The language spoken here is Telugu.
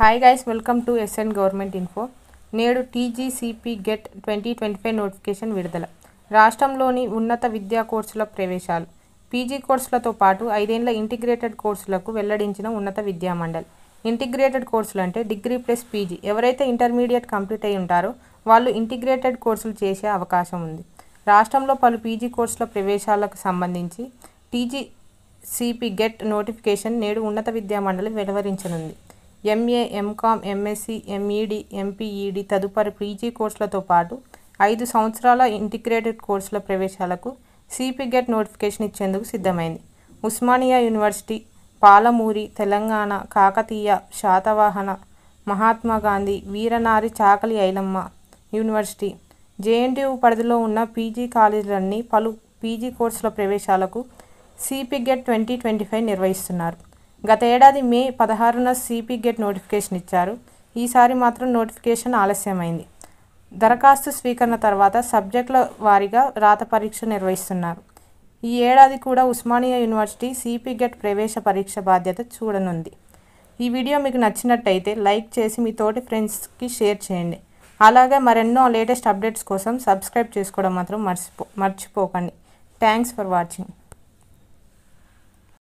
Hi guys, welcome to SN government info. నేడు టీజీసీపీ గెట్ 2025 నోటిఫికేషన్ విడుదల. రాష్ట్రంలోని ఉన్నత విద్యా కోర్సుల ప్రవేశాలు. పీజీ కోర్సులతో పాటు 5 ఏళ్ల ఇంటిగ్రేటెడ్ కోర్సులకు వెల్లడించిన ఉన్నత విద్యా మండలి. ఇంటిగ్రేటెడ్ కోర్సులు అంటే డిగ్రీ ప్లస్ పీజీ. ఎవరైతే ఇంటర్మీడియట్ కంప్లీట్ అయి ఉంటారో వాళ్ళు ఇంటిగ్రేటెడ్ కోర్సులు చేసే అవకాశం ఉంది. రాష్ట్రంలో పలు పీజీ కోర్సుల ప్రవేశాలకు సంబంధించి టీజీసీపీ గెట్ నోటిఫికేషన్ నేడు ఉన్నత విద్యా మండలి వెలువరించనుంది. MA, MCom, MSc, MEd, MPEd తదుపరి పీజీ కోర్సులతో పాటు 5 సంవత్సరాల ఇంటిగ్రేటెడ్ కోర్సుల ప్రవేశాలకు సిపి గెట్ నోటిఫికేషన్ ఇచ్చేందుకు సిద్ధమైంది. ఉస్మానియా యూనివర్సిటీ, పాలమూరి, తెలంగాణ, కాకతీయ, శాతవాహన, మహాత్మా గాంధీ, వీరనారి చాకలి ఐలమ్మ యూనివర్సిటీ, జేఎన్టీయూ పరిధిలో ఉన్న పీజీ కాలేజీలన్నీ పలు పీజీ కోర్సుల ప్రవేశాలకు సిపి గెట్ 2025 నిర్వహిస్తున్నారు. గత ఏడాది మే 16న సిపి గెట్ నోటిఫికేషన్ ఇచ్చారు. ఈసారి మాత్రం నోటిఫికేషన్ ఆలస్యమైంది. దరఖాస్తు స్వీకరణ తర్వాత సబ్జెక్టుల వారీగా రాత పరీక్ష నిర్వహిస్తున్నారు. ఈ ఏడాది కూడా ఉస్మానియా యూనివర్సిటీ సిపి గెట్ ప్రవేశ పరీక్ష బాధ్యత చూడనుంది. ఈ వీడియో మీకు నచ్చినట్టయితే లైక్ చేసి మీ తోటి ఫ్రెండ్స్కి షేర్ చేయండి. అలాగే మరెన్నో లేటెస్ట్ అప్డేట్స్ కోసం సబ్స్క్రైబ్ చేసుకోవడం మాత్రం మర్చిపోకండి. Thanks for watching.